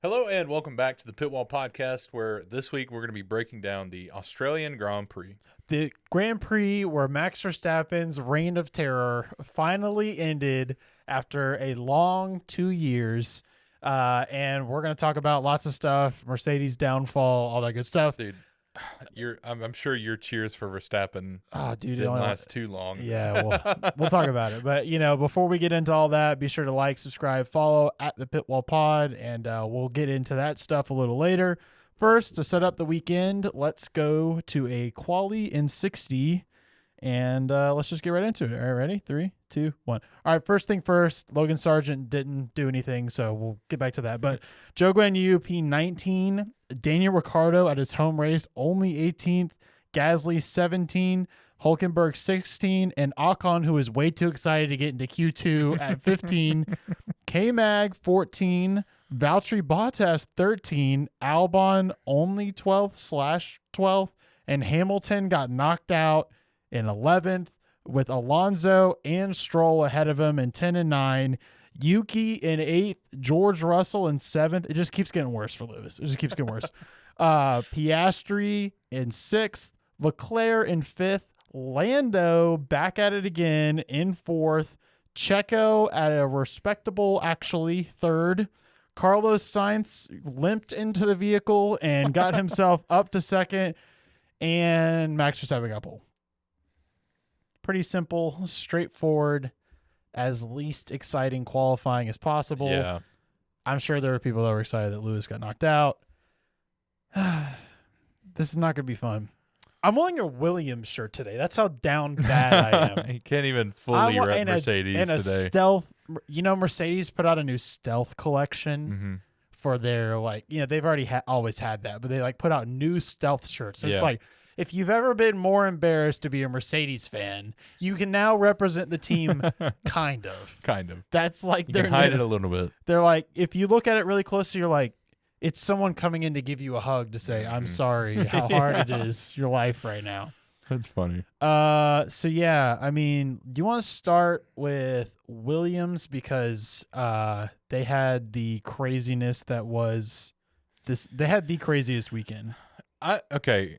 Hello and welcome back to the Pitwall Podcast, where this week we're going to be breaking down the Australian Grand Prix. The Grand Prix where Max Verstappen's reign of terror finally ended after a long 2 years. And we're going to talk about lots of stuff, Mercedes downfall, all that good stuff. Dude, I'm sure your cheers for Verstappen Dude, didn't last too long. Yeah, we'll talk about it. But, before we get into all that, be sure to like, subscribe, follow at the Pitwall Pod, and we'll get into that stuff a little later. First, to set up the weekend, let's go to a quali in 60, and let's just get right into it. All right, ready? 3, 2, 1. All right, first thing first, Logan Sargent didn't do anything, so we'll get back to that. But Joe Guan Yu, P19, Daniel Ricciardo at his home race, only 18th, Gasly 17, Hulkenberg 16, and Ocon, who is way too excited to get into Q2 at 15, K-Mag 14, Valtteri Bottas 13, Albon only 12th/12th, and Hamilton got knocked out in 11th with Alonso and Stroll ahead of him in 10 and 9. Yuki in 8th, George Russell in 7th. It just keeps getting worse for Lewis. It just keeps getting worse. Piastri in 6th, Leclerc in 5th, Lando back at it again in 4th, Checo at a respectable, actually, 3rd. Carlos Sainz limped into the vehicle and got himself up to 2nd, and Max Verstappen got pole. Pretty simple, straightforward, as least exciting qualifying as possible. Yeah. I'm sure there were people that were excited that Lewis got knocked out. This is not going to be fun. I'm wearing a Williams shirt today. That's how down bad I am. He can't even fully rep Mercedes today. Stealth. Mercedes put out a new stealth collection for their, they've already always had that, but they put out new stealth shirts. So it's like, if you've ever been more embarrassed to be a Mercedes fan, you can now represent the team, kind of. Kind of. That's like you can hide it a little bit. They're like, if you look at it really closely, you're like, it's someone coming in to give you a hug to say, I'm sorry how hard it is, your life right now. That's funny. So yeah, I mean, do you want to start with Williams because they had the craziness that was this? They had the craziest weekend. Okay.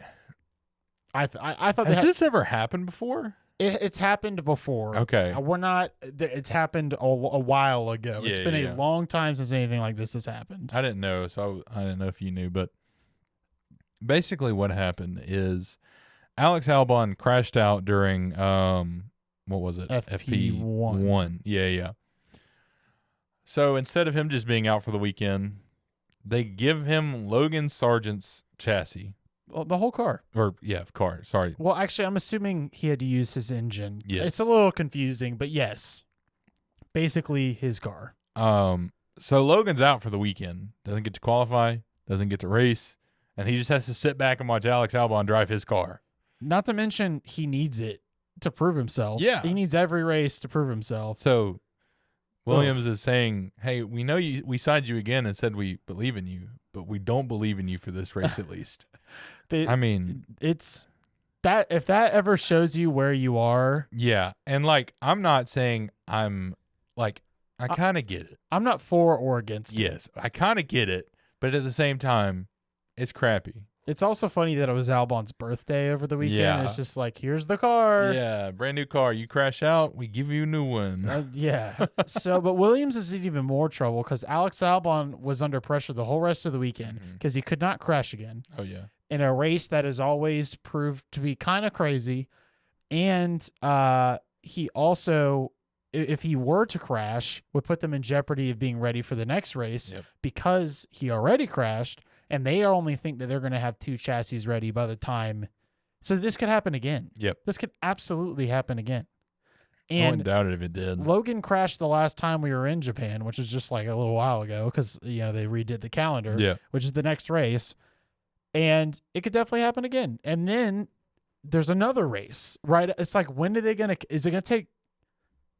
I thought has this ever happened before? It's happened before. Okay. We're not. It's happened a while ago. Yeah, it's been a long time since anything like this has happened. I didn't know, so I didn't know if you knew, but basically what happened is Alex Albon crashed out during what was it? FP1. Yeah. So instead of him just being out for the weekend, they give him Logan Sargent's chassis. Well, the whole car. Car. Sorry. Well, actually, I'm assuming he had to use his engine. Yes. It's a little confusing, but yes. Basically his car. So Logan's out for the weekend. Doesn't get to qualify, doesn't get to race, and he just has to sit back and watch Alex Albon drive his car. Not to mention he needs it to prove himself. Yeah. He needs every race to prove himself. So Williams is saying, hey, we know we signed you again and said we believe in you, but we don't believe in you for this race at least. It's that if that ever shows you where you are. Yeah. And I'm not saying I'm I kind of get it. I'm not for or against it. Yes, I kind of get it, but at the same time, it's crappy. It's also funny that it was Albon's birthday over the weekend. Yeah. It's just like, here's the car. Yeah, brand new car. You crash out, we give you a new one. Yeah. But Williams is in even more trouble because Alex Albon was under pressure the whole rest of the weekend because he could not crash again. Oh, yeah. In a race that has always proved to be kind of crazy. And he also, if he were to crash, would put them in jeopardy of being ready for the next race because he already crashed. And they only think that they're going to have 2 chassis ready by the time. So this could happen again. Yep. This could absolutely happen again. I And wouldn't doubt it if it did. Logan crashed the last time we were in Japan, which was just like a little while ago because, they redid the calendar, which is the next race. And it could definitely happen again. And then there's another race, right? It's like, is it going to take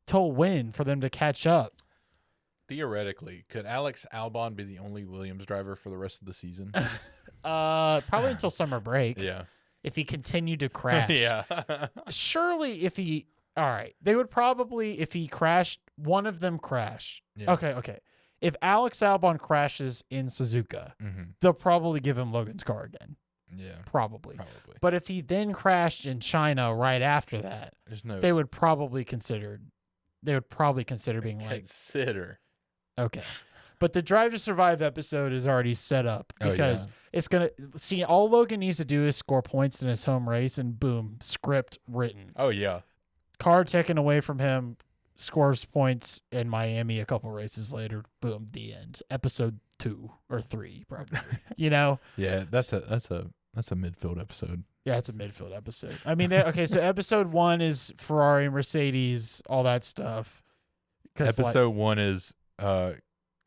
till when for them to catch up? Theoretically, could Alex Albon be the only Williams driver for the rest of the season? Probably until summer break. Yeah. If he continued to crash. Yeah. Surely all right, they would probably, if he crashed, one of them crash. Yeah. Okay. if Alex Albon crashes in Suzuka, they'll probably give him Logan's car again. Yeah. Probably. But if he then crashed in China right after that, they would probably consider being like, okay. But the Drive to Survive episode is already set up because it's going to see all Logan needs to do is score points in his home race and boom, script written. Oh yeah. Car taken away from him, scores points in Miami a couple races later, boom, the end. Episode 2 or 3 probably. Yeah, that's a midfield episode. Yeah, it's a midfield episode. I mean, so episode 1 is Ferrari and Mercedes, all that stuff. Episode 1 is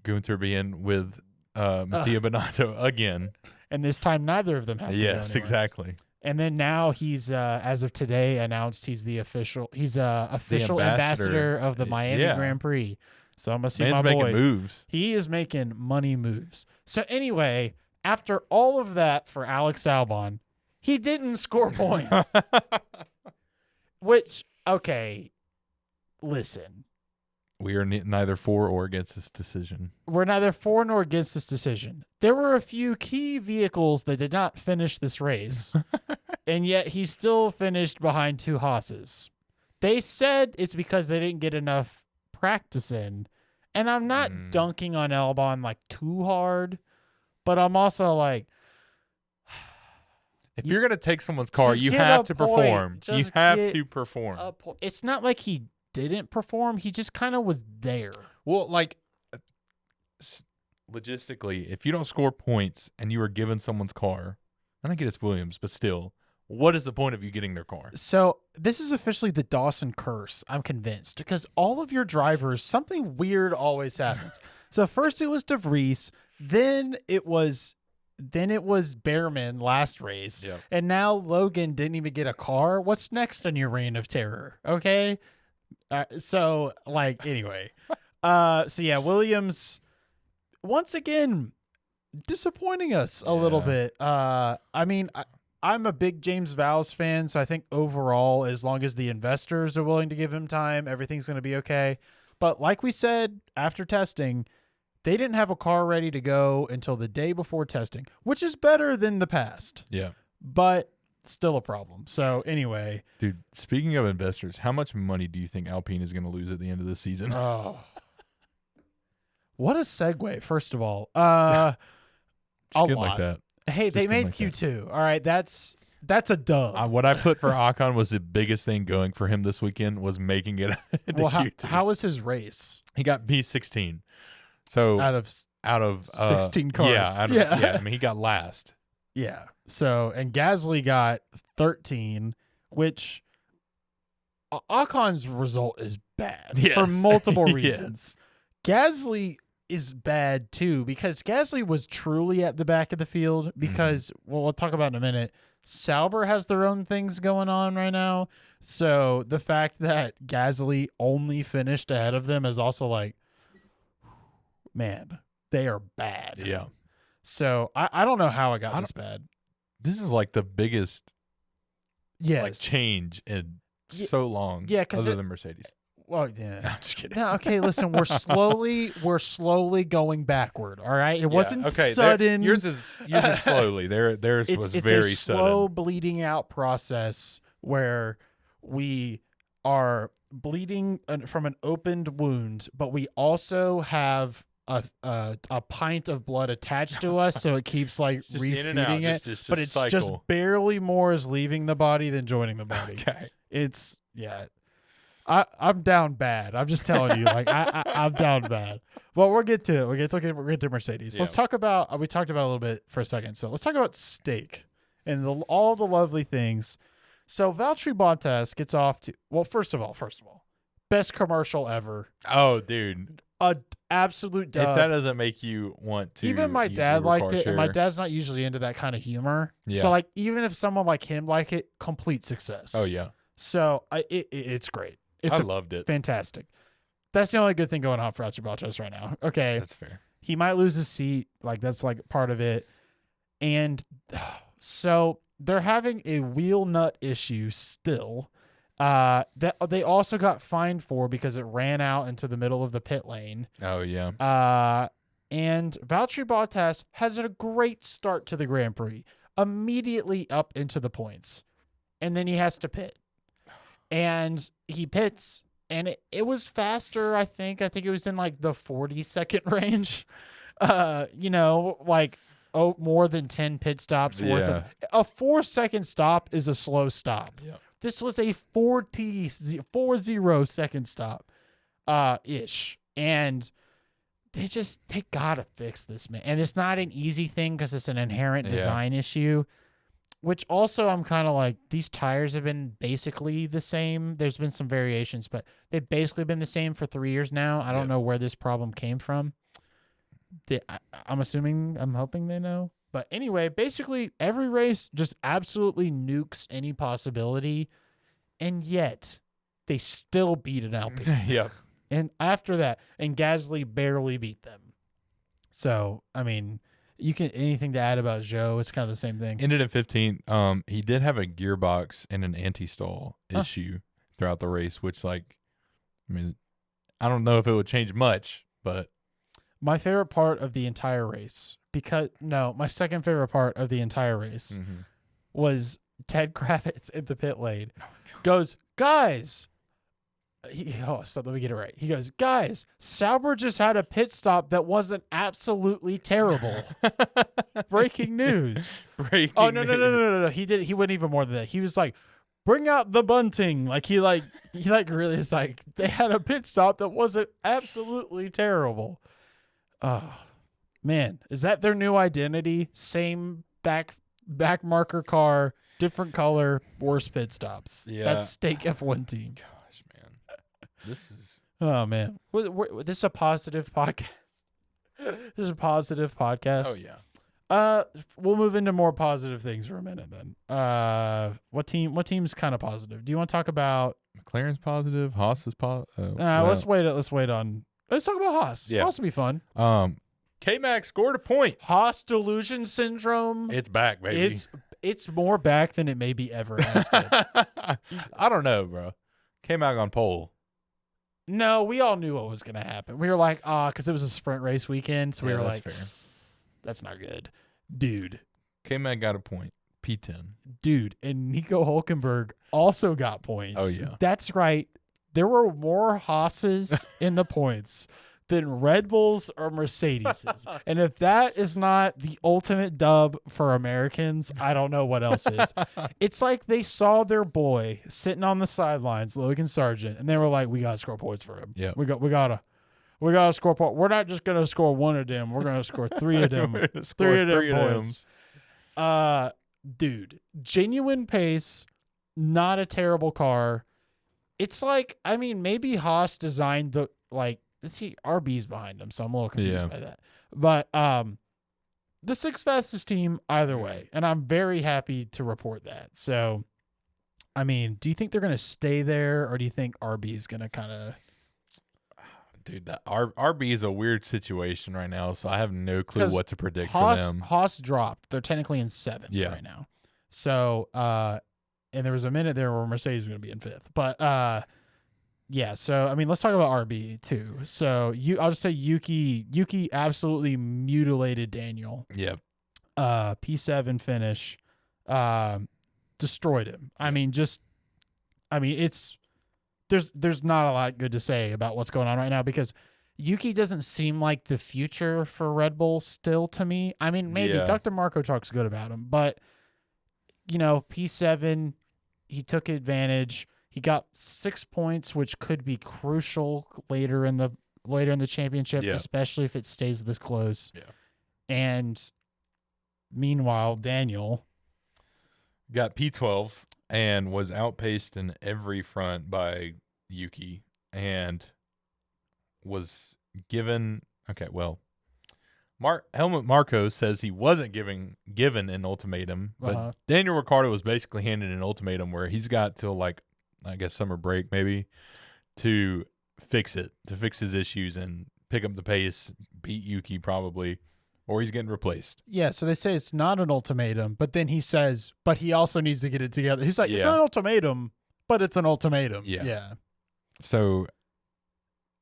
Gunther being with Mattia Binotto again. And this time, neither of them have to go Yes, anywhere. exactly. And then now he's, as of today, announced he's official ambassador of the Miami Grand Prix. So I'm going to see my boy. Making moves. He is making money moves. So anyway, after all of that for Alex Albon, he didn't score points. Which, okay, listen. We are neither for or against this decision. We're neither for nor against this decision. There were a few key vehicles that did not finish this race, and yet he still finished behind 2 Haas's. They said it's because they didn't get enough practice in, and I'm not dunking on Albon like too hard, but I'm also like, if you're going to take someone's car, you have to perform. You have to perform. It's not like he didn't perform. He just kind of was there. Well, like, logistically, if you don't score points and you are given someone's car, I don't get it's Williams, but still, what is the point of you getting their car? So this is officially the Dawson curse, I'm convinced, because all of your drivers, something weird always happens. So first it was De Vries, then it was Behrman last race, and now Logan didn't even get a car. What's next on your reign of terror? Okay. Anyway, Williams once again disappointing us a little bit. I mean, I'm a big James Vowles fan, so I think overall, as long as the investors are willing to give him time, everything's going to be okay. But like we said, after testing, they didn't have a car ready to go until the day before testing, which is better than the past. Yeah. But still a problem. So anyway. Dude, speaking of investors, how much money do you think Alpine is going to lose at the end of the season? Oh. What a segue, first of all. A lot. Like that. Hey, they made Q2. All right, that's a dub. What I put for Ocon was the biggest thing going for him this weekend was making it into Q2. How was his race? He got P16. So out of 16 cars. Yeah, I mean, he got last. Yeah. So, and Gasly got 13, which Ocon's result is bad for multiple reasons. Gasly is bad too because Gasly was truly at the back of the field because, we'll talk about in a minute, Sauber has their own things going on right now. So the fact that Gasly only finished ahead of them is also like, man, they are bad. Yeah. So I don't know how it got this bad. This is like the biggest change in so long. Yeah, other than Mercedes. Well, yeah. No, I'm just kidding. No, okay, listen, we're slowly going backward. All right, it wasn't sudden. Yours is slowly. Theirs was very sudden. It's a slow bleeding out process where we are bleeding from an opened wound, but we also have a pint of blood attached to us, so it keeps like refeeding it. But it's cycle. Just barely more is leaving the body than joining the body. Okay, it's I'm down bad. I'm just telling you, like I'm down bad. Well, we'll get to it. We'll get to Mercedes. Let's talk about. We talked about it a little bit for a second. So let's talk about steak and all the lovely things. So Valtteri Bottas gets off to first of all, best commercial ever. Oh, dude, a absolute dub. If that doesn't make you want to, even my dad liked it, and my dad's not usually into that kind of humor. Yeah. So like, even if someone like him like it, complete success. Oh yeah. So it's great. I loved it. Fantastic. That's the only good thing going on for Valtteri Bottas right now. Okay. That's fair. He might lose his seat. Like, that's like part of it. And so they're having a wheel nut issue still. That they also got fined for because it ran out into the middle of the pit lane. Oh yeah. And Valtteri Bottas has a great start to the Grand Prix, immediately up into the points, and then he has to pit, and he pits, and it was faster. I think it was in like the 40-second range. Like more than 10 pit stops worth of a 4-second stop is a slow stop. Yeah. This was a 40-second stop, ish. And they gotta fix this, man. And it's not an easy thing because it's an inherent design issue, which also I'm kind of like, these tires have been basically the same. There's been some variations, but they've basically been the same for 3 years now. I don't know where this problem came from. I'm hoping they know. But anyway, basically every race just absolutely nukes any possibility, and yet they still beat an Alpine. Yeah. And after that, and Gasly barely beat them. So, I mean, anything to add about Zhou? It's kind of the same thing. Ended at 15th. He did have a gearbox and an anti-stall issue throughout the race, which, like, I mean, I don't know if it would change much, but my favorite part of the entire race, my second favorite part of the entire race was Ted Kravitz in the pit lane. Goes, guys. So let me get it right. He goes, guys, Sauber just had a pit stop that wasn't absolutely terrible. Breaking news. No. He went even more than that. He was like, bring out the bunting. Like he really is like, they had a pit stop that wasn't absolutely terrible. Oh, man. Is that their new identity? Same back marker car, different color, worse pit stops. Yeah. That's Stake F1 team. Gosh, man. This is... Oh, man. This is a positive podcast. This is a positive podcast. Oh, yeah. We'll move into more positive things for a minute then. What team's kind of positive? Do you want to talk about... McLaren's positive. Haas is positive. Let's talk about Haas. Yeah. Haas will be fun. K-Max scored a point. Haas delusion syndrome. It's back, baby. It's more back than it maybe ever has been. I don't know, bro. K-Max on pole. No, we all knew what was going to happen. We were like, because it was a sprint race weekend. So we were like, fair. That's not good. Dude. K-Max got a point. P10. Dude. And Nico Hulkenberg also got points. Oh, yeah. That's right. There were more Haas's in the points than Red Bulls or Mercedeses. And if that is not the ultimate dub for Americans, I don't know what else is. It's like they saw their boy sitting on the sidelines, Logan Sargent, and they were like, we got to score points for him. Yeah. We got to score points. We're not just going to score one of them. We're going to score three of them. Three of them points. Dude, genuine pace, not a terrible car. It's like, I mean, maybe Haas designed let's see, RB's behind him, so I'm a little confused by that. But the sixth fastest team either way, and I'm very happy to report that. So, I mean, do you think they're going to stay there, or do you think RB is going to kind of... Dude, that RB is a weird situation right now, so I have no clue what to predict for them. Haas dropped. They're technically in 7th right now. So, and there was a minute there where Mercedes was going to be in 5th. But, yeah, so, I mean, let's talk about RB, too. So, I'll just say Yuki absolutely mutilated Daniel. Yep. P7 finish. Destroyed him. I mean, it's... There's not a lot good to say about what's going on right now because Yuki doesn't seem like the future for Red Bull still to me. I mean, maybe Dr. Marco talks good about him, but P7, he took advantage. He got 6 points, which could be crucial later in the championship, especially if it stays this close. Yeah. And meanwhile, Daniel got P12 and was outpaced in every front by Yuki and was given Helmut Marko says he wasn't given an ultimatum, but Daniel Ricciardo was basically handed an ultimatum where he's got till I guess summer break maybe to fix his issues and pick up the pace, beat Yuki probably, or he's getting replaced. Yeah, so they say it's not an ultimatum, but then he says, but he also needs to get it together. He's like, it's not an ultimatum, But it's an ultimatum. Yeah. Yeah. So,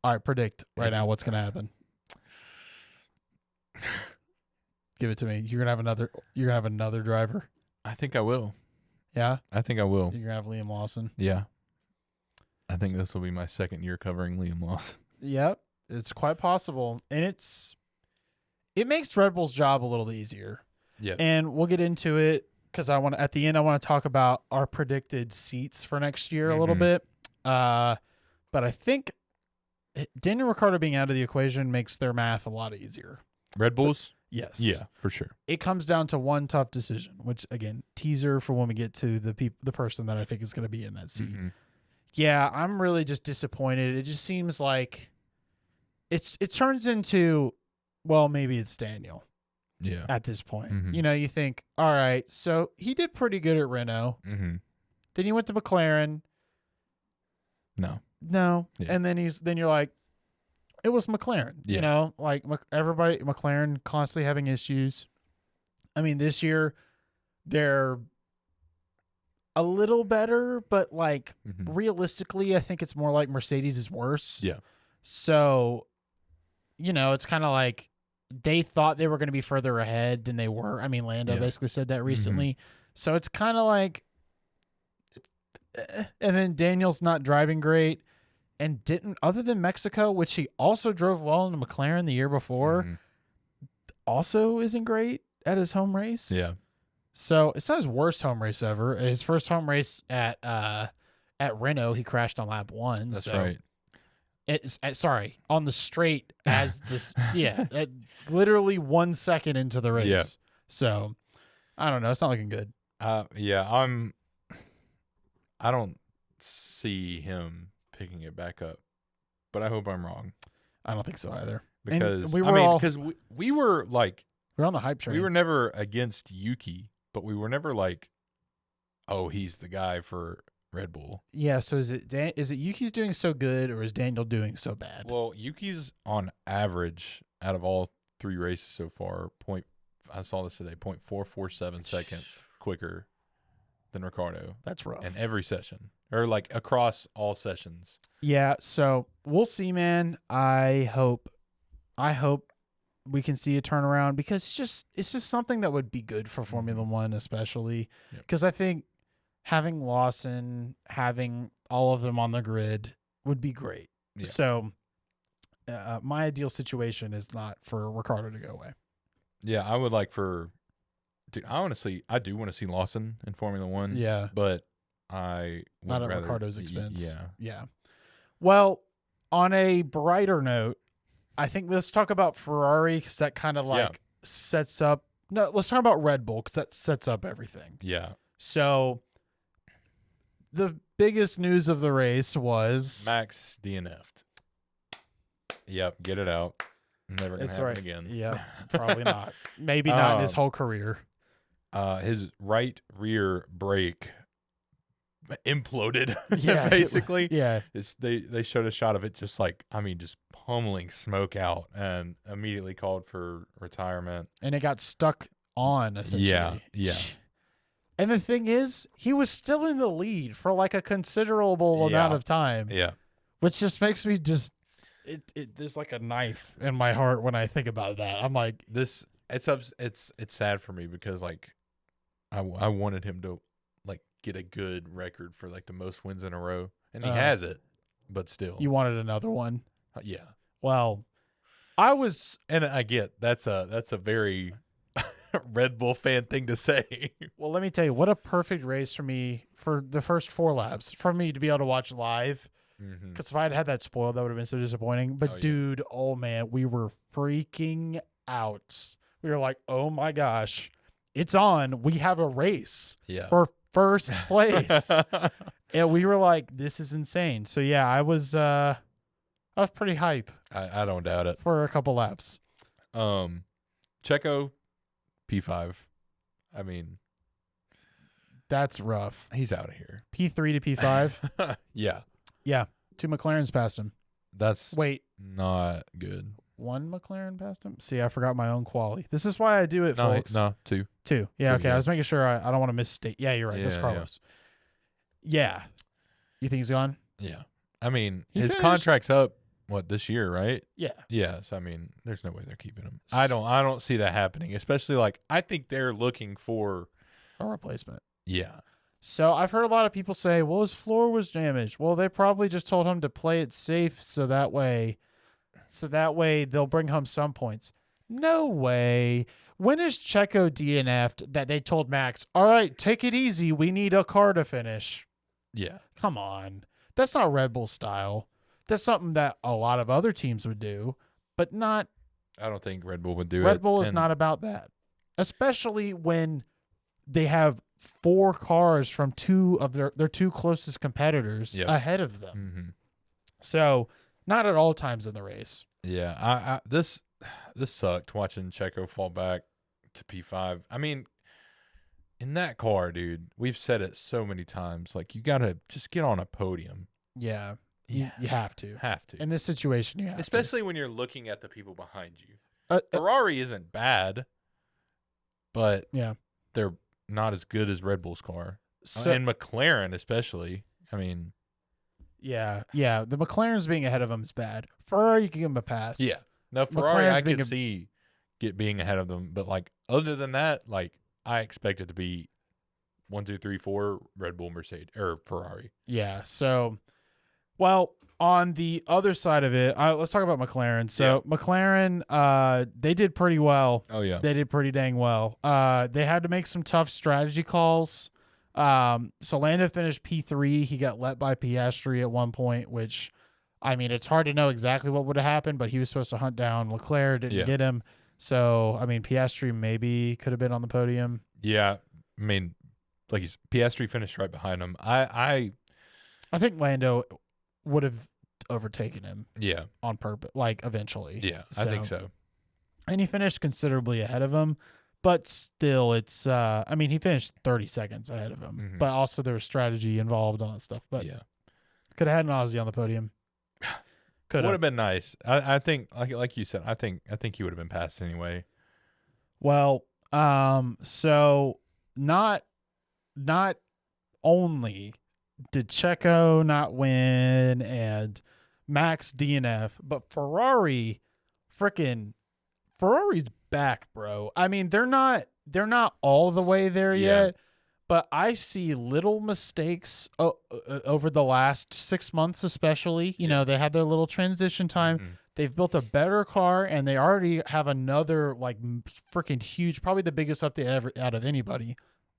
all right, predict right now what's going to happen. Give it to me. You're going to have another driver. I think I will. Yeah? I think I will. You're going to have Liam Lawson. Yeah. I think this will be my second year covering Liam Lawson. Yep. It's quite possible. And it makes Red Bull's job a little easier. Yeah. And we'll get into it because at the end, I want to talk about our predicted seats for next year a little bit. But I think Daniel Ricciardo being out of the equation makes their math a lot easier. Red Bulls? Yes. Yeah, for sure. It comes down to one tough decision, which, again, teaser for when we get to the person that I think is going to be in that seat. Yeah, I'm really just disappointed. It just seems like it turns into, well, maybe it's Daniel. Yeah. At this point. You think, all right, so he did pretty good at Renault. Then he went to McLaren. No. Yeah. And then you're like, it was McLaren. Yeah. Like McLaren constantly having issues. I mean, this year they're a little better, but like realistically, I think it's more like Mercedes is worse. Yeah. So, it's kind of like they thought they were going to be further ahead than they were. I mean, Lando basically said that recently. So it's kind of like, and then Daniel's not driving great and other than Mexico, which he also drove well in the McLaren the year before, also isn't great at his home race. Yeah. So it's not his worst home race ever. His first home race at Renault, he crashed on lap 1. That's right. It's on the straight as this. Literally 1 second into the race. Yeah. So I don't know. It's not looking good. I don't see him picking it back up, but I hope I'm wrong. I don't think so either. Because we were like, we're on the hype train. We were never against Yuki, but we were never like, oh, he's the guy for Red Bull. Yeah. So is it Yuki's doing so good or is Daniel doing so bad? Well, Yuki's on average out of all 3 races so far, I saw this today, 0.447 seconds quicker than Ricciardo. That's rough. In every session or like across all sessions. Yeah. So we'll see, man. I hope we can see a turnaround because it's just something that would be good for Formula One, especially because I think having Lawson, having all of them on the grid would be great. Yeah. So my ideal situation is not for Ricciardo to go away. Yeah, I would like dude, I do want to see Lawson in Formula One. Yeah. But I would not at rather, Ricciardo's expense. Yeah. Yeah. Well, on a brighter note, I think let's talk about Ferrari because that kind of like sets up. No, let's talk about Red Bull because that sets up everything. Yeah. So the biggest news of the race was Max DNF'd. Yep, get it out. Never gonna happen again. Yeah, probably not. Maybe not in his whole career. His right rear brake imploded. Yeah, basically. Yeah. They showed a shot of it just pummeling smoke out and immediately called for retirement. And it got stuck on essentially. Yeah. And the thing is, he was still in the lead for like a considerable amount of time. Yeah. Which just makes me there's like a knife in my heart when I think about that. I'm like, it's sad for me because like I wanted him to like get a good record for like the most wins in a row, and he has it, but still. You wanted another one? Yeah. Well, and I get that's a very Red Bull fan thing to say. Well, let me tell you, what a perfect race for me for the first 4 laps for me to be able to watch live. Because if I had that spoiled, that would have been so disappointing. But dude, oh man, we were freaking out. We were like, oh my gosh, it's on. We have a race for first place. And we were like, this is insane. So yeah, I was pretty hype. I don't doubt it. For a couple laps. Checo, P5. I mean, that's rough. He's out of here. P3 to P5. Yeah. Yeah. 2 McLarens passed him. That's not good. 1 McLaren passed him? See, I forgot my own quali. This is why I do it, folks. No, 2. 2. Yeah, okay. I was making sure I don't want to misstate. Yeah, you're right. That's Carlos. Yeah. You think he's gone? Yeah. I mean, He his finished- contract's up, this year, right? Yeah. Yes. I mean, there's no way they're keeping him. I don't see that happening, especially I think they're looking for A replacement. Yeah. So I've heard a lot of people say, well, his floor was damaged. Well, they probably just told him to play it safe so that way they'll bring home some points. No way. When is Checo DNF'd that they told Max, all right, take it easy. We need a car to finish? Yeah. Come on. That's not Red Bull style. That's something that a lot of other teams would do, but not. I don't think Red Bull would do it. Red Bull is not about that, especially when they have 4 cars from 2 of their 2 closest competitors ahead of them. Mm-hmm. So not at all times in the race. Yeah. This sucked watching Checo fall back to P5. I mean, in that car, dude, we've said it so many times. You got to just get on a podium. Yeah. You have to. Have to. In this situation, you have Especially when you're looking at the people behind you. Ferrari isn't bad, but they're not as good as Red Bull's car. And McLaren especially. I mean. Yeah. The McLaren's being ahead of them is bad. Ferrari, you can give them a pass. Yeah. No, Ferrari, I can see being ahead of them. But, other than that, I expect it to be 1, 2, 3, 4 Red Bull, Mercedes, or Ferrari. Yeah. So, well, on the other side of it, let's talk about McLaren. So, McLaren, they did pretty well. Oh, yeah. They did pretty dang well. They had to make some tough strategy calls. So Lando finished P3. He got let by Piastri at one point, which, I mean, it's hard to know exactly what would have happened, but he was supposed to hunt down Leclerc, didn't get him. So, I mean, Piastri maybe could have been on the podium. Yeah. I mean, Piastri finished right behind him. I think Lando would have overtaken him. Yeah. On purpose, eventually. Yeah, I think so. And he finished considerably ahead of him. But still, it's, I mean, he finished 30 seconds ahead of him. Mm-hmm. But also there was strategy involved on that stuff. But could have had an Aussie on the podium. Could have been nice. I think, like you said, I think he would have been passed anyway. Well, so not only did Checo not win and Max DNF, but Ferrari's back, bro. I mean, they're not all the way there yet, but I see little mistakes over the last 6 months, especially. You know, they had their little transition time. Mm-hmm. They've built a better car, and they already have another freaking huge, probably the biggest update ever out of anybody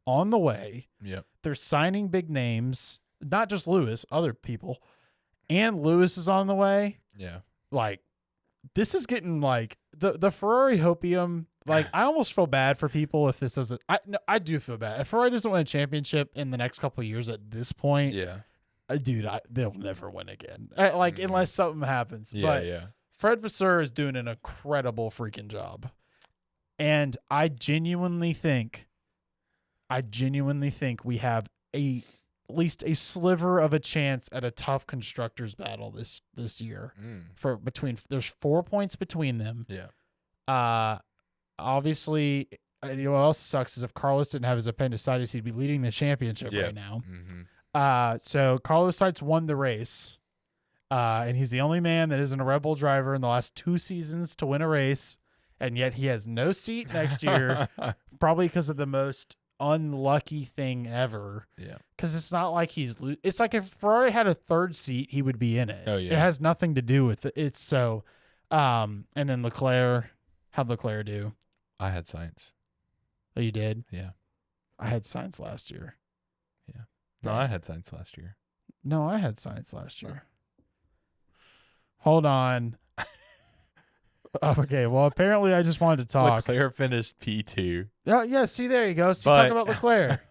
on the way. Yep. They're signing big names, not just Lewis, other people, and Lewis is on the way. Yeah. This is getting the Ferrari hopium. I almost feel bad for people if this doesn't. I do feel bad. If Ferrari doesn't win a championship in the next couple of years at this point, dude, they'll never win again. Unless something happens. But Fred Vasseur is doing an incredible freaking job, and I genuinely think we have at least a sliver of a chance at a tough constructors battle this year. There's 4 points between them. Obviously, what else sucks is if Carlos didn't have his appendicitis, he'd be leading the championship right now. Mm-hmm. So Carlos Sainz won the race, and he's the only man that isn't a Red Bull driver in the last 2 seasons to win a race, and yet he has no seat next year, probably because of the most unlucky thing ever. Yeah. Because it's not like it's like if Ferrari had a 3rd seat, he would be in it. Oh, yeah. It has nothing to do with it. It's so, and then Leclerc, how'd Leclerc do? I had Sainz. Oh, you did? Yeah. I had Sainz last year. Yeah. No, I had Sainz last year. No, I had Sainz last year. Hold on. Okay, well, apparently I just wanted to talk. Leclerc finished P2. Oh, yeah, see, there you go. So talk about Leclerc.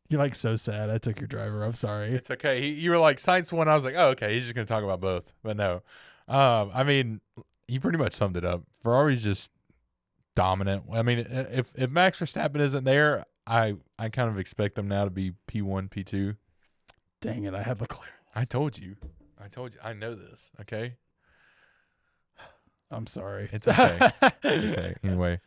You're so sad I took your driver. I'm sorry. It's okay. You were Sainz won. I was oh, okay, he's just going to talk about both. But no. I mean, he pretty much summed it up. Ferrari's just dominant. I mean, if Max Verstappen isn't there, I kind of expect them now to be P1, P2. Dang it, I had Leclerc. I told you. I know this, okay? I'm sorry. It's okay. It's okay. Anyway.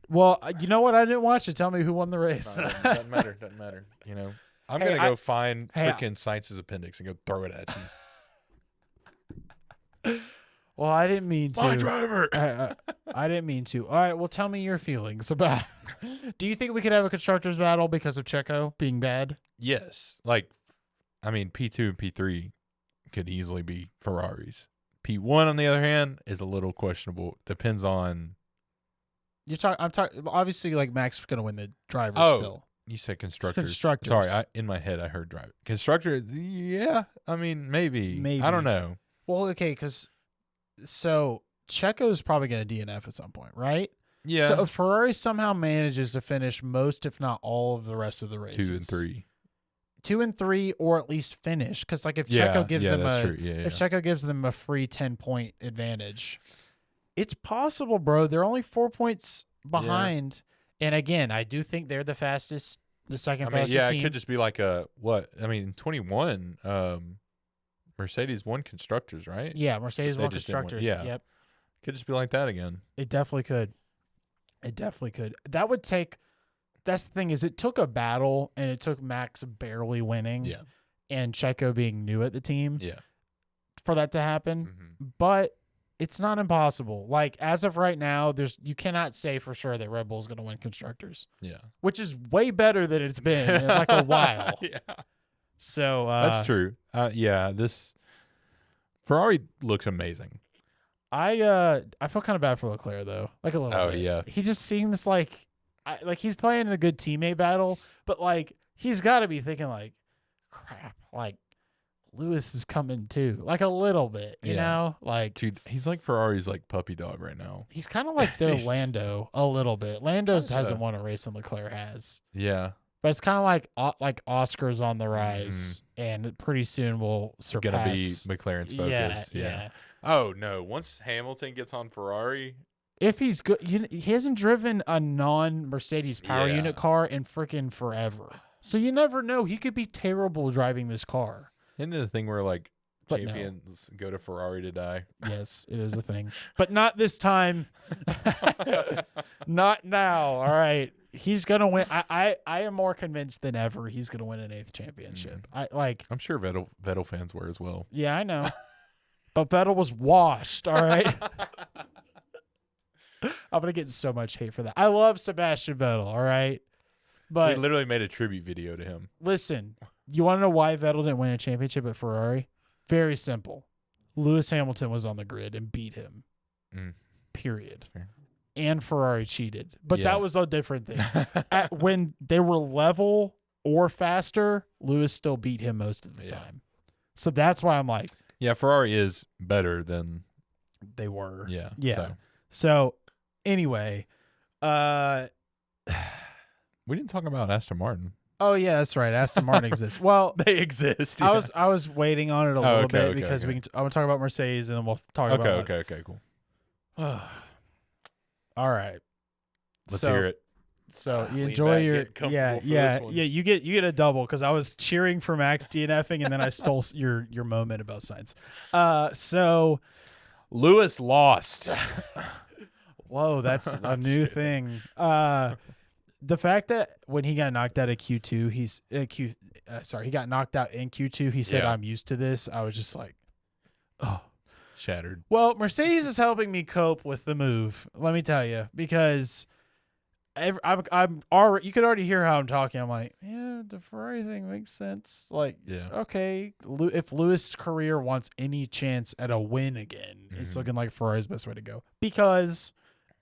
Well, you know what? I didn't watch it. Tell me who won the race. Doesn't matter. You know. I'm going to go find freaking Sainz's appendix and go throw it at you. Well, I didn't mean to. My driver. I didn't mean to. All right. Well, tell me your feelings about. Do you think we could have a constructors battle because of Checo being bad? Yes. Like, I mean, P2 and P3 could easily be Ferraris. P1, on the other hand, is a little questionable. Depends on. I'm talking. Obviously, like Max is going to win the driver still. You said constructors. Constructors. Sorry, in my head I heard driver. Constructor. Yeah. I mean, maybe. I don't know. Well, okay, so Checo's probably going to DNF at some point, right? Yeah. So if Ferrari somehow manages to finish most, if not all, of the rest of the races, 2 and 3. 2 and 3, or at least finish, because like if Checo gives them Checo gives them a free 10-point advantage, it's possible, bro. They're only 4 points behind, and again, I do think they're the fastest, the second fastest team. It could just be like a what? I mean, 21. Mercedes won constructors, right? Yeah, Mercedes won constructors. Yep. Could just be like that again. It definitely could. It definitely could. That would take. That's the thing is, it took a battle, and it took Max barely winning, and Checo being new at the team, for that to happen. Mm-hmm. But it's not impossible. Like as of right now, you cannot say for sure that Red Bull's going to win constructors. Yeah, which is way better than it's been in like a while. Yeah. So that's true. This Ferrari looks amazing. I feel kind of bad for Leclerc though, like a little bit. Oh yeah, he just seems like he's playing in a good teammate battle, but like he's got to be thinking like, crap, like Lewis is coming too, like a little bit, you know, like dude, he's like Ferrari's like puppy dog right now. He's kind of like their Lando a little bit. Lando's hasn't won a race, and Leclerc has. Yeah. But it's kind of like Oscar's on the rise, and pretty soon will surpass. Gonna be McLaren's focus. Yeah. Oh no! Once Hamilton gets on Ferrari, if he's good, he hasn't driven a non-Mercedes power unit car in freaking forever. So you never know. He could be terrible driving this car. Isn't it a thing where like champions go to Ferrari to die? Yes, it is a thing, but not this time. Not now. All right. He's gonna win. I am more convinced than ever he's gonna win an 8th championship. I'm sure Vettel fans were as well. Yeah, I know. But Vettel was washed. All right. I'm gonna get so much hate for that. I love Sebastian Vettel. All right. But we literally made a tribute video to him. Listen, you want to know why Vettel didn't win a championship at Ferrari? Very simple. Lewis Hamilton was on the grid and beat him. Period. Fair. And Ferrari cheated. But that was a different thing. When they were level or faster, Lewis still beat him most of the time. So that's why I'm like. Yeah, Ferrari is better than they were. Yeah. Yeah. So anyway, we didn't talk about Aston Martin. Oh yeah, that's right. Aston Martin exists. Well, they exist. Yeah. I was waiting on it a little bit because I want to talk about Mercedes and then we'll talk about. Okay, cool. All right. Let's hear it. So you enjoy your you get a double because I was cheering for Max DNFing and then I stole your moment about science. So Lewis lost. Whoa, that's a new thing. The fact that when he got knocked out of Q2, he got knocked out in Q2. He said, "I'm used to this." I was just like, oh. Shattered. Well, Mercedes is helping me cope with the move. Let me tell you, because I'm already. You could already hear how I'm talking. I'm like, yeah, the Ferrari thing makes sense. Like, okay, if Lewis' career wants any chance at a win again, it's looking like Ferrari's best way to go. Because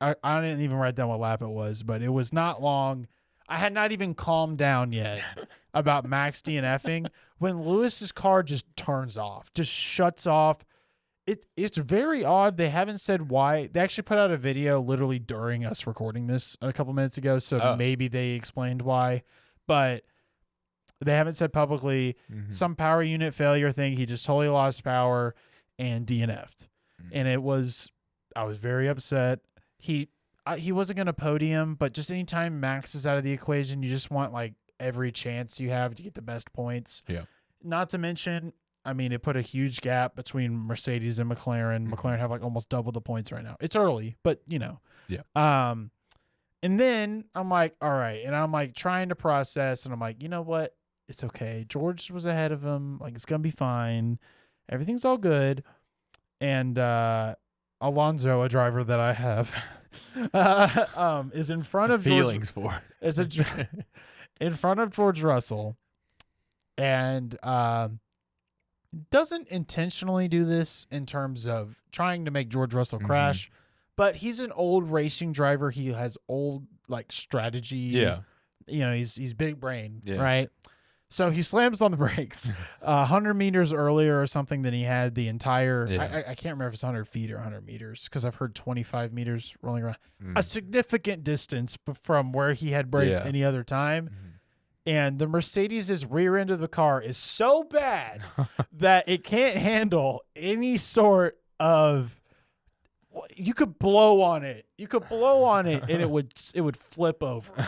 I didn't even write down what lap it was, but it was not long. I had not even calmed down yet about Max DNFing when Lewis's car just turns off, just shuts off. It's very odd. They haven't said why. They actually put out a video literally during us recording this a couple minutes ago, so maybe they explained why. But they haven't said publicly. Some power unit failure thing. He just totally lost power and DNF'd. And I was very upset. He wasn't going to podium, but just anytime Max is out of the equation, you just want like every chance you have to get the best points. Yeah. Not to mention, I mean, it put a huge gap between Mercedes and McLaren. McLaren have like almost double the points right now. It's early, but you know. Yeah. And then I'm like, all right. And I'm like trying to process and I'm like, you know what? it's okay. George was ahead of him. Like, it's going to be fine. Everything's all good. And Alonso, a driver that I have, is in front of feelings for. Is in front of George Russell, and doesn't intentionally do this in terms of trying to make George Russell crash, but he's an old racing driver. He has old like strategy. Yeah, he's big brain, right? So he slams on the brakes 100 meters earlier or something than he had the entire, I can't remember if it's 100 feet or 100 meters because I've heard 25 meters rolling around. A significant distance from where he had braked any other time. And the Mercedes' rear end of the car is so bad that it can't handle any sort of, you could blow on it. You could blow on it and it would flip over.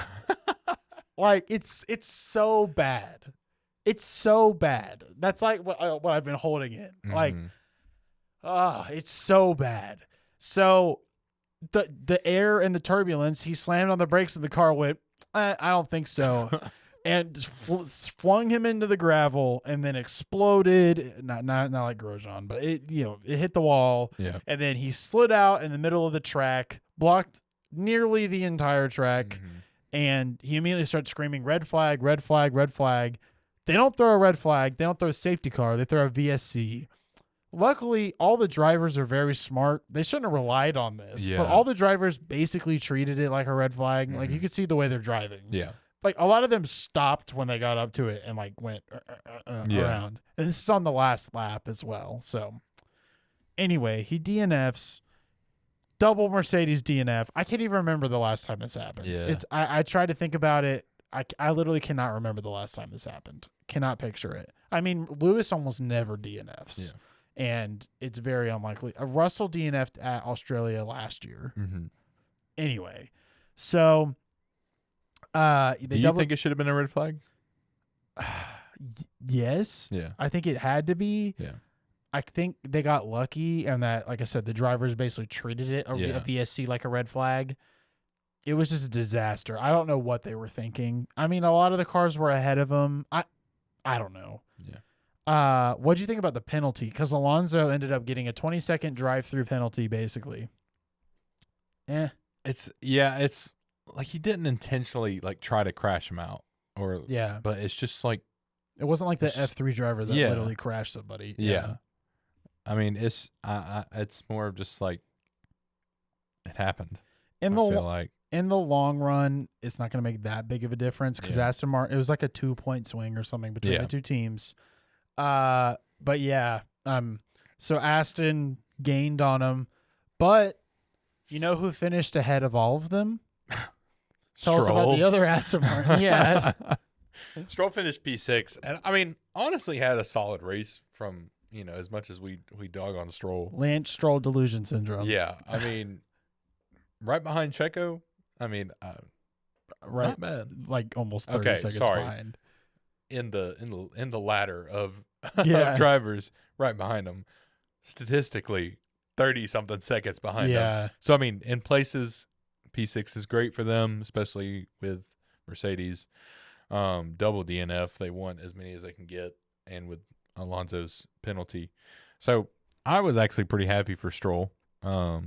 Like, it's so bad. It's so bad. That's like what I've been holding in. Like, it's so bad. So the air and the turbulence, he slammed on the brakes and the car went, I don't think so. And flung him into the gravel and then exploded. Not like Grosjean, but it hit the wall. Yeah. And then he slid out in the middle of the track, blocked nearly the entire track. And he immediately starts screaming, red flag, red flag, red flag. They don't throw a red flag. They don't throw a safety car. They throw a VSC. Luckily, all the drivers are very smart. They shouldn't have relied on this. But all the drivers basically treated it like a red flag. Like, you could see the way they're driving. Yeah. Like, a lot of them stopped when they got up to it and, like, went around. And this is on the last lap as well. So, anyway, he DNFs. Double Mercedes DNF. I can't even remember the last time this happened. Yeah. I tried to think about it. I literally cannot remember the last time this happened. Cannot picture it. I mean, Lewis almost never DNFs. Yeah. And it's very unlikely. Russell DNF'd at Australia last year. Anyway, so do you think it should have been a red flag? Yes. Yeah. I think it had to be. Yeah. I think they got lucky and that, like I said, the drivers basically treated it, a VSC, like a red flag. It was just a disaster. I don't know what they were thinking. I mean, a lot of the cars were ahead of them. I don't know. Yeah. What do you think about the penalty? Because Alonso ended up getting a 20-second drive-through penalty, basically. It's like he didn't intentionally like try to crash him out, but it's just like it wasn't like the F3 driver that literally crashed somebody. Yeah. I mean, it's more of just like it happened. In the long run, it's not going to make that big of a difference because Aston Martin, it was like a 2-point swing or something between the two teams. But so Aston gained on him, but you know who finished ahead of all of them? Tell us about the other Aston Martin. Yeah. Stroll finished P6, and I mean, honestly, had a solid race from, as much as we dog on Stroll. Lance Stroll delusion syndrome. Yeah, I mean, right behind Checo. I mean, right, not bad. Like almost 30 seconds behind. In the ladder of drivers, right behind him, statistically, 30-something seconds behind them. So I mean, in places, P6 is great for them, especially with Mercedes. Double DNF, they want as many as they can get, and with Alonso's penalty. So I was actually pretty happy for Stroll.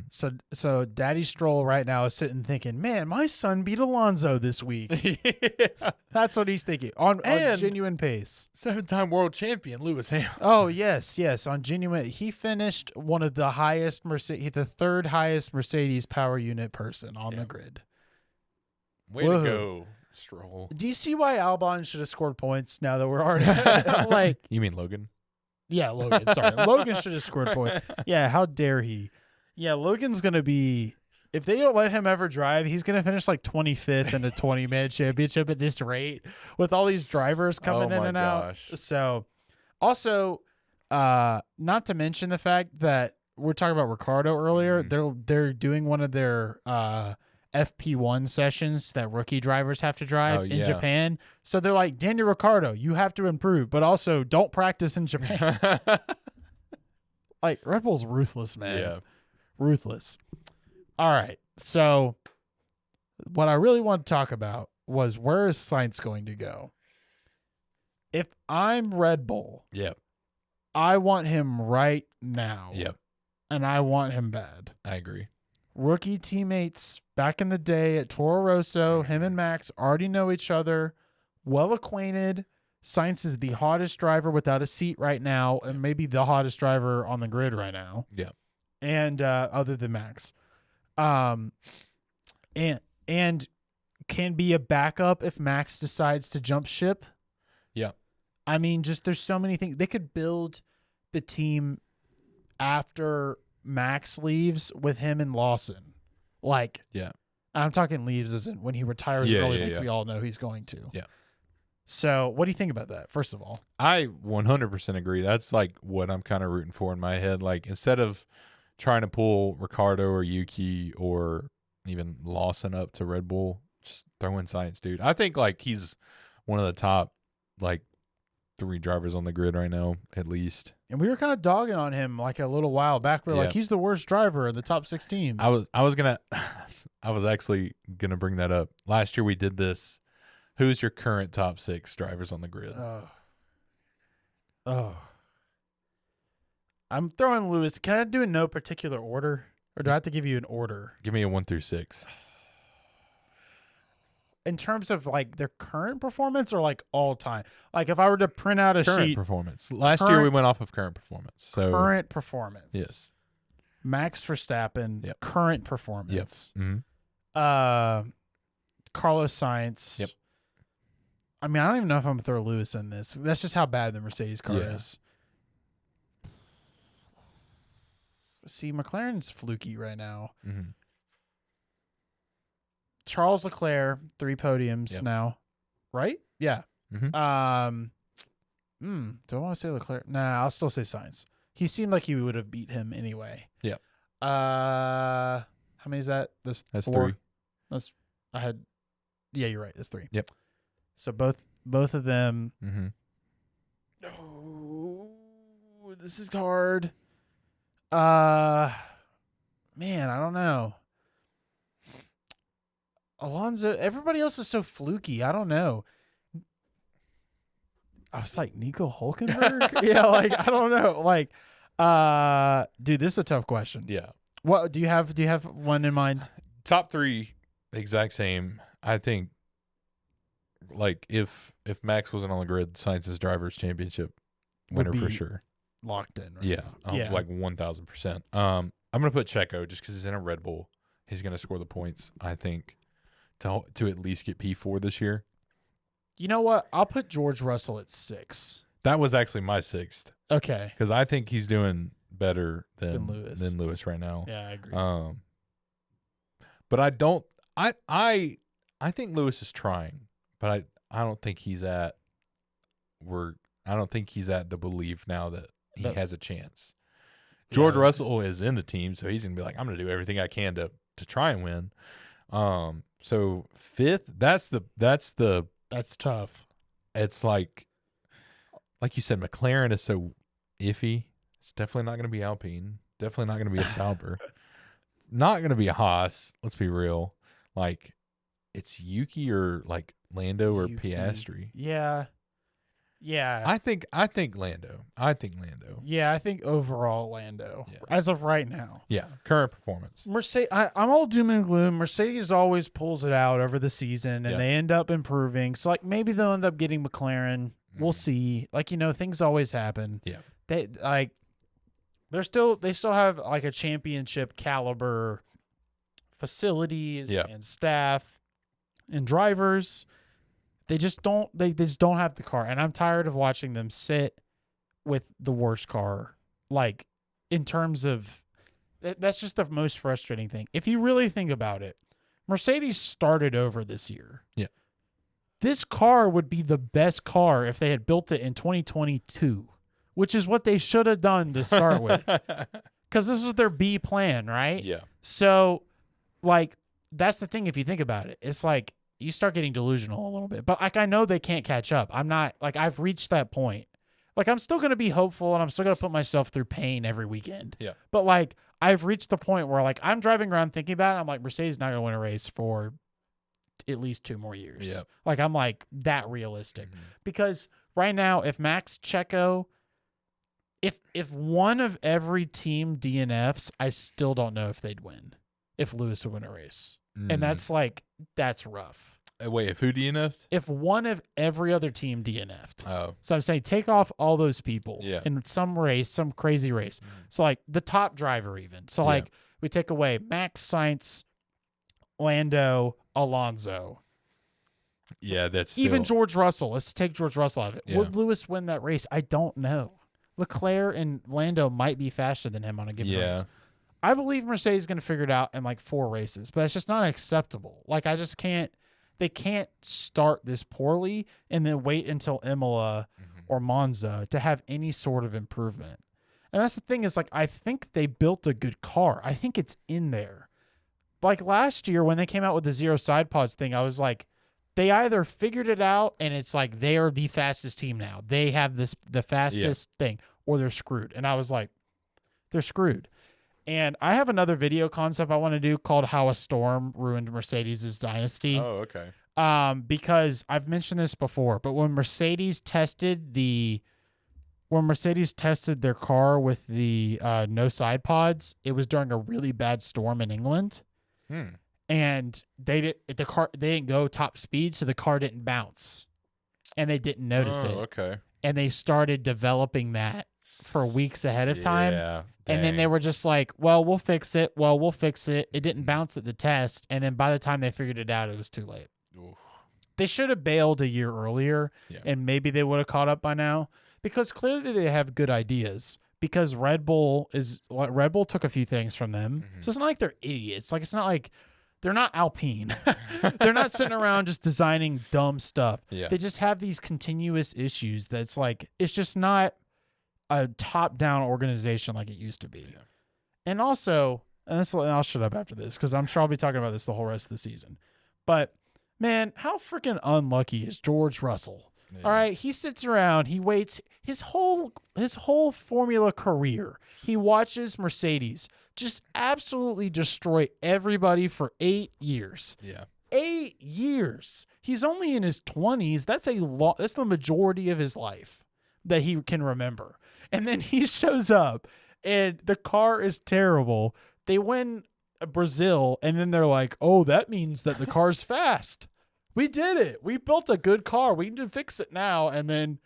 So Daddy Stroll right now is sitting thinking, man, my son beat Alonso this week. That's what he's thinking on genuine pace. 7-time world champion Lewis Hamilton. Oh yes, on genuine. He finished one of the highest the third highest Mercedes power unit person on the grid. Way to go, Stroll. Do you see why Albon should have scored points now that we're already like? You mean Logan? Yeah, Logan. Sorry, Logan should have scored points. Yeah, how dare he? Yeah, Logan's going to be, if they don't let him ever drive, he's going to finish like 25th in the 20-man championship at this rate with all these drivers coming in and out. So, also, not to mention the fact that we're talking about Ricciardo earlier. They're doing one of their FP1 sessions that rookie drivers have to drive in Japan. So they're like, Daniel Ricciardo, you have to improve, but also don't practice in Japan. Like, Red Bull's ruthless, man. Yeah. Ruthless. All right. So what I really want to talk about was, where is Sainz going to go? if I'm Red Bull, Yep. I want him right now. Yep. And I want him bad. I agree. Rookie teammates back in the day at Toro Rosso, him and Max already know each other, well acquainted. Sainz is the hottest driver without a seat right now, and maybe the hottest driver on the grid right now. Yeah. And other than Max. And can be a backup if Max decides to jump ship. Yeah. I mean, just there's so many things. They could build the team after Max leaves with him and Lawson. Like, yeah. I'm talking leaves as in when he retires early, like we all know he's going to. Yeah. So what do you think about that, first of all? I 100% agree. That's like what I'm kind of rooting for in my head. Like, instead of trying to pull Ricardo or Yuki or even Lawson up to Red Bull, just throw in Sainz, dude. I think like he's one of the top like 3 drivers on the grid right now, at least. And we were kind of dogging on him like a little while back. We were like, he's the worst driver in the top 6 teams. I was actually gonna bring that up. Last year we did this. Who's your current top 6 drivers on the grid? I'm throwing Lewis. Can I do in no particular order? Or do I have to give you an order? Give me a 1 through 6. In terms of like their current performance or like all time? Like if I were to print out a current sheet. Performance. Last year we went off of current performance. So current performance. Yes. Max Verstappen. Yep. Current performance. Yep. Mm-hmm. Carlos Sainz. Yep. I mean, I don't even know if I'm going to throw Lewis in this. That's just how bad the Mercedes car is. See, McLaren's fluky right now. Mm-hmm. Charles Leclerc, 3 podiums now. Right? Yeah. Mm-hmm. Do I want to say Leclerc? Nah, I'll still say Sainz. He seemed like he would have beat him anyway. Yep. How many is that? That's 4. 3. Yeah, you're right. That's 3. Yep. So both of them. Mm-hmm. Oh, this is hard. Man, I don't know. Alonso, everybody else is so fluky. I don't know. I was like, Nico Hulkenberg? Yeah, like, I don't know. Like, dude, this is a tough question. Yeah. What do you have one in mind? Top 3, exact same. I think like if Max wasn't on the grid, Sainz's drivers championship winner for sure. Locked in, right? Yeah. Like 1,000%. I'm gonna put Checo just because he's in a Red Bull. He's gonna score the points, I think, to at least get P4 this year. You know what? I'll put George Russell at 6. That was actually my 6th. Okay. Because I think he's doing better than Lewis right now. Yeah, I agree. But I don't. I think Lewis is trying, but I don't think he's at I don't think he's at the belief now that he has a chance. George Russell is in the team, so he's gonna be like, I'm gonna do everything I can to try and win. So 5th, that's tough. It's like you said, McLaren is so iffy. It's definitely not gonna be Alpine. Definitely not gonna be a Sauber. Not gonna be a Haas. Let's be real. Like, it's Yuki or like Lando or Piastri. Yeah. I think Lando. Yeah, I think overall Lando. Yeah. As of right now. Yeah, current performance. Mercedes. I'm all doom and gloom. Mercedes always pulls it out over the season, and they end up improving. So like maybe they'll end up getting McLaren. We'll see. Like, you know, things always happen. Yeah. They still have like a championship caliber facilities and staff and drivers. They just don't have the car, and I'm tired of watching them sit with the worst car. Like, in terms of that's just the most frustrating thing. If you really think about it, Mercedes started over this year. Yeah. This car would be the best car if they had built it in 2022, which is what they should have done to start with. Because this was their B plan, right? Yeah. So, like, that's the thing if you think about it. It's like you start getting delusional a little bit. But, like, I know they can't catch up. I'm not, like, I've reached that point. Like, I'm still going to be hopeful, and I'm still going to put myself through pain every weekend. Yeah. But, like, I've reached the point where, like, I'm driving around thinking about it. I'm like, Mercedes not going to win a race for at least 2 more years. Yeah. Like, I'm, like, that realistic. Mm-hmm. Because right now, if Max, Checo, if one of every team DNFs, I still don't know if they'd win. If Lewis would win a race, and that's rough. Wait, if who DNF'd? If one of every other team DNF'd. Oh. So I'm saying take off all those people in some race, some crazy race. So like the top driver even. So like we take away Max, Sainz, Lando, Alonso. Yeah, that's even George Russell. Let's take George Russell out of it. Yeah. Would Lewis win that race? I don't know. Leclerc and Lando might be faster than him on a given race. I believe Mercedes is going to figure it out in like 4 races, but it's just not acceptable. Like I just can't. They can't start this poorly and then wait until Imola or Monza to have any sort of improvement. And that's the thing is like, I think they built a good car. I think it's in there. Like last year when they came out with the 0 side pods thing, I was like, they either figured it out and it's like, they are the fastest team now. They have the fastest thing, or they're screwed. And I was like, they're screwed. And I have another video concept I want to do called How a Storm Ruined Mercedes' Dynasty. Oh, okay. Because I've mentioned this before, but when Mercedes tested their car with the no side pods, it was during a really bad storm in England. And they didn't go top speed, so the car didn't bounce. And they didn't notice it. Okay. And they started developing that for weeks ahead of time. Yeah. And then they were just like, well, we'll fix it. It didn't bounce at the test. And then by the time they figured it out, it was too late. Oof. They should have bailed a year earlier, and maybe they would have caught up by now. Because clearly they have good ideas. Because Red Bull took a few things from them. So it's not like they're idiots. Like it's not like they're not Alpine. They're not sitting around just designing dumb stuff. Yeah. They just have these continuous issues that's like, it's just not a top-down organization like it used to be. Yeah. And also, I'll shut up after this because I'm sure I'll be talking about this the whole rest of the season. But, man, how freaking unlucky is George Russell? Yeah. All right, he sits around, he waits his whole Formula career. He watches Mercedes just absolutely destroy everybody for 8 years. Yeah. 8 years. He's only in his 20s. That's that's the majority of his life that he can remember. And then he shows up and the car is terrible. They win Brazil and then they're like, "Oh, that means that the car's fast. We did it. We built a good car. We need to fix it now." And then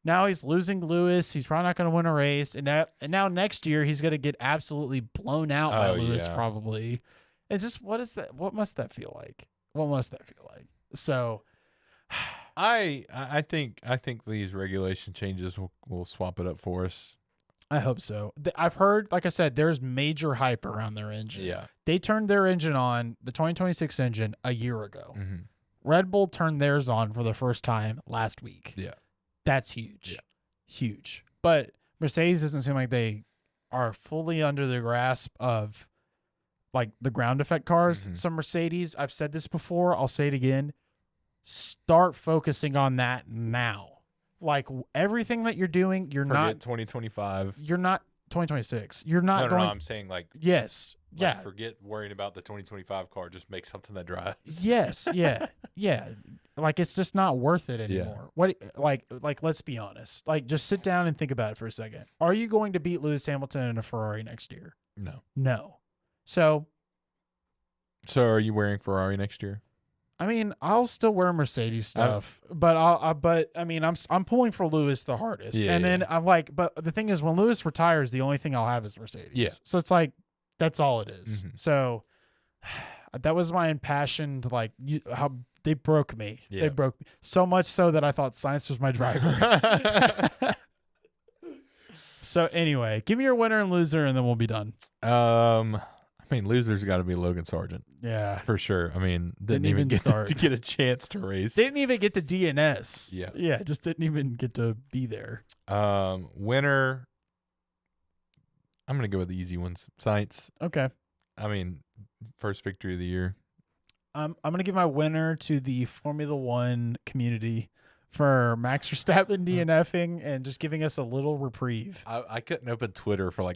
now he's losing Lewis. He's probably not going to win a race. And now next year he's going to get absolutely blown out by Lewis probably. And just what must that feel like? What must that feel like? So I think these regulation changes will swap it up for us. I hope so. I've heard, like I said, there's major hype around their engine. Yeah. They turned their engine on, the 2026 engine, a year ago. Mm-hmm. Red Bull turned theirs on for the first time last week. Yeah. That's huge. Yeah. Huge. But Mercedes doesn't seem like they are fully under the grasp of like the ground effect cars. So Mercedes, I've said this before, I'll say it again, start focusing on that now. Like everything that you're doing, Forget not 2025. You're not 2026. You're not going. No, I'm saying like yes, like forget worrying about the 2025 car. Just make something that drives. Yes, yeah. Like it's just not worth it anymore. What like let's be honest. Like just sit down and think about it for a second. Are you going to beat Lewis Hamilton in a Ferrari next year? No. So are you wearing Ferrari next year? I mean, I'll still wear Mercedes stuff, but I mean, I'm pulling for Lewis the hardest. Yeah, and then I'm like, but the thing is, when Lewis retires, the only thing I'll have is Mercedes. Yeah. So it's like, that's all it is. So that was my impassioned, like, how they broke me. Yeah. They broke me so much so that I thought Sainz was my driver. So anyway, give me your winner and loser, and then we'll be done. I mean, loser's got to be Logan Sargent. Yeah. For sure. I mean, didn't even get to get a chance to race. Didn't even get to DNS. Yeah. Yeah, just didn't even get to be there. Winner, I'm going to go with the easy ones. Sainz. Okay. I mean, first victory of the year. I'm going to give my winner to the Formula One community for Max Verstappen DNFing and just giving us a little reprieve. I couldn't open Twitter for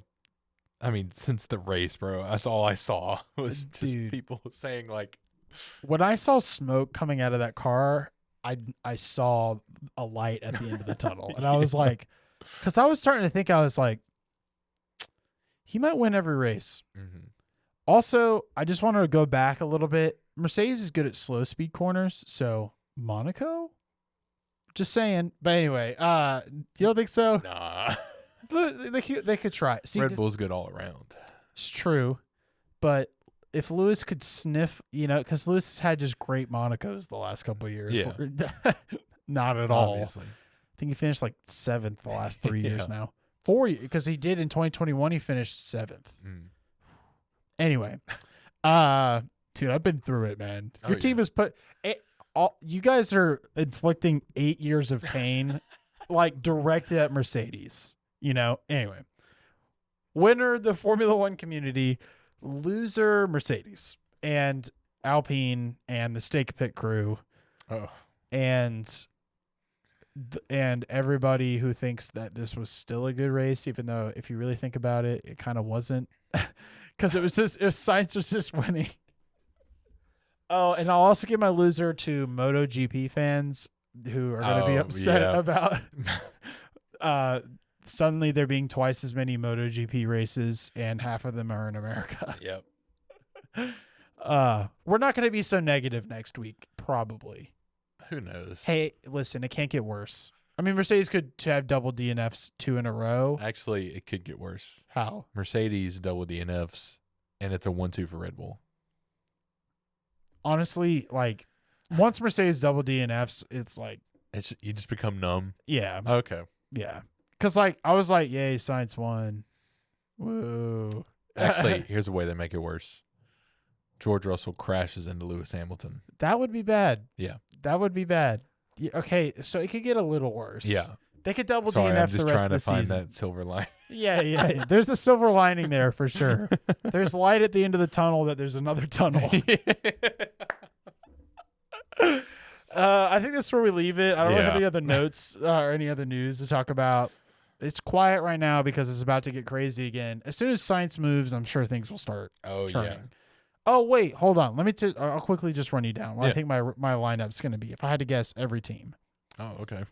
since the race, bro. That's all I saw was just people saying like. When I saw smoke coming out of that car, I saw a light at the end of the tunnel, and I was like, because I was starting to think, I was like, he might win every race. Mm-hmm. Also, I just wanted to go back a little bit. Mercedes is good at slow speed corners, so Monaco. Just saying. But anyway, you don't think so? Nah. They could try. See, Red Bull's good all around. It's true, but if Lewis could sniff, because Lewis has had just great Monacos the last couple of years. Yeah. Not at all. Obviously. I think he finished like 7th the last 3 years now. 4 years, because he did in 2021. He finished 7th. Mm. Anyway, dude, I've been through it, man. Your team has put it. You guys are inflicting 8 years of pain, like directed at Mercedes. Anyway, winner the Formula One community, loser Mercedes and Alpine and the Steak Pit crew, and everybody who thinks that this was still a good race, even though if you really think about it, it kind of wasn't, because Sainz was just winning. Oh, and I'll also give my loser to MotoGP fans who are going to be upset about suddenly there being twice as many MotoGP races and half of them are in America. Yep. We're not going to be so negative next week, probably. Who knows? Hey, listen, it can't get worse. I mean, Mercedes could have double DNFs 2 in a row. Actually, it could get worse. How? Mercedes double DNFs, and it's a 1-2 for Red Bull. Honestly, like, once Mercedes double DNFs, it's like... You just become numb? Yeah. Okay. Yeah. Because, like, I was like, yay, Sainz won. Woo. Actually, here's a way they make it worse. George Russell crashes into Lewis Hamilton. That would be bad. Yeah. That would be bad. Yeah, okay, so it could get a little worse. Yeah. They could double Sorry, DNF I'm just the rest trying of the to find season. that silver line. Yeah. There's a silver lining there for sure. There's light at the end of the tunnel that there's another tunnel. I think that's where we leave it. I don't really have any other notes or any other news to talk about. It's quiet right now because it's about to get crazy again. As soon as science moves, I'm sure things will start turning. Yeah. Oh, wait, hold on. I'll quickly just run you down what I think my lineup's going to be. If I had to guess every team. Oh, okay.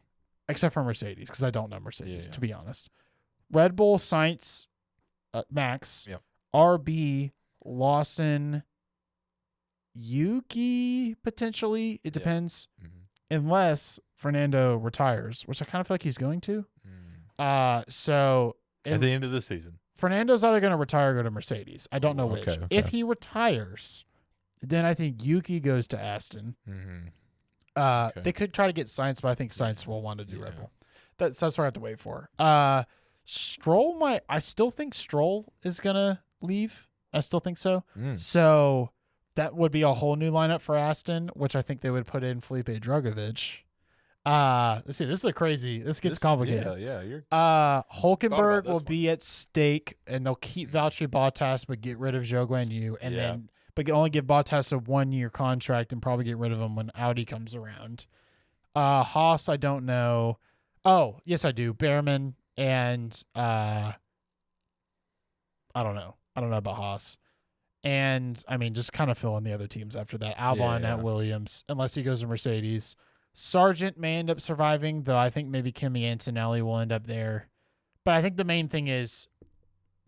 Except for Mercedes, because I don't know Mercedes, to be honest. Red Bull, Sainz, Max, RB, Lawson, Yuki, potentially. It depends. Mm-hmm. Unless Fernando retires, which I kind of feel like he's going to. So at the end of the season, Fernando's either going to retire or go to Mercedes. I don't know which. Okay. If he retires, then I think Yuki goes to Aston. Mm-hmm. They could try to get Sainz, but I think Sainz will want to do Red Bull. That's what I have to wait for. Stroll I still think Stroll is going to leave. I still think so. So that would be a whole new lineup for Aston, which I think they would put in Felipe Drugovich. Let's see. This gets complicated. Hulkenberg will be at stake, and they'll keep Valtteri Bottas, but get rid of Zhou Guanyu, and then only give Bottas a 1-year contract and probably get rid of him when Audi comes around. Haas, I don't know. Oh, yes, I do. Behrman and I don't know. I don't know about Haas. And I mean, just kind of fill in the other teams after that. Albon at Williams, unless he goes to Mercedes. Sargent may end up surviving, though I think maybe Kimi Antonelli will end up there. But I think the main thing is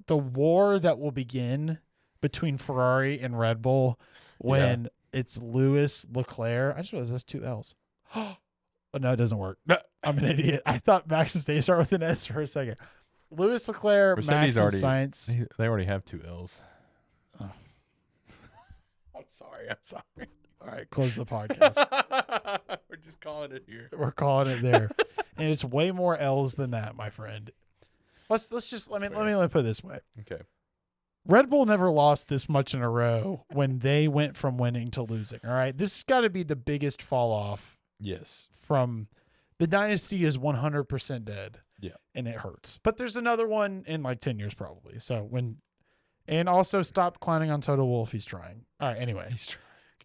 the war that will begin between Ferrari and Red Bull when it's Lewis, Leclerc. I just realized that's 2 L's. Oh, no, it doesn't work. I'm an idiot. I thought Max's name started with an S for a second. Lewis, Leclerc, Max, and Sainz. They already have 2 L's. Oh. I'm sorry. All right, close the podcast. We're just calling it here. We're calling it there, and it's way more L's than that, my friend. Let me put it this way. Okay. Red Bull never lost this much in a row when they went from winning to losing. All right, this has got to be the biggest fall off. Yes. From the dynasty is 100% dead. Yeah, and it hurts. But there's another one in like 10 years probably. And also stop clowning on Toto Wolff. He's trying. All right. Anyway.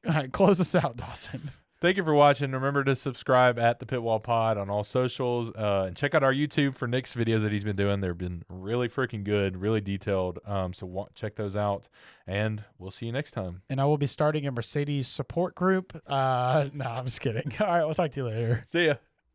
All right, close us out, Dawson. Thank you for watching. Remember to subscribe at the Pitwall Pod on all socials, and check out our YouTube for Nick's videos that he's been doing. They've been really freaking good, really detailed. So check those out, and we'll see you next time. And I will be starting a Mercedes support group. No, I'm just kidding. All right, we'll talk to you later. See ya.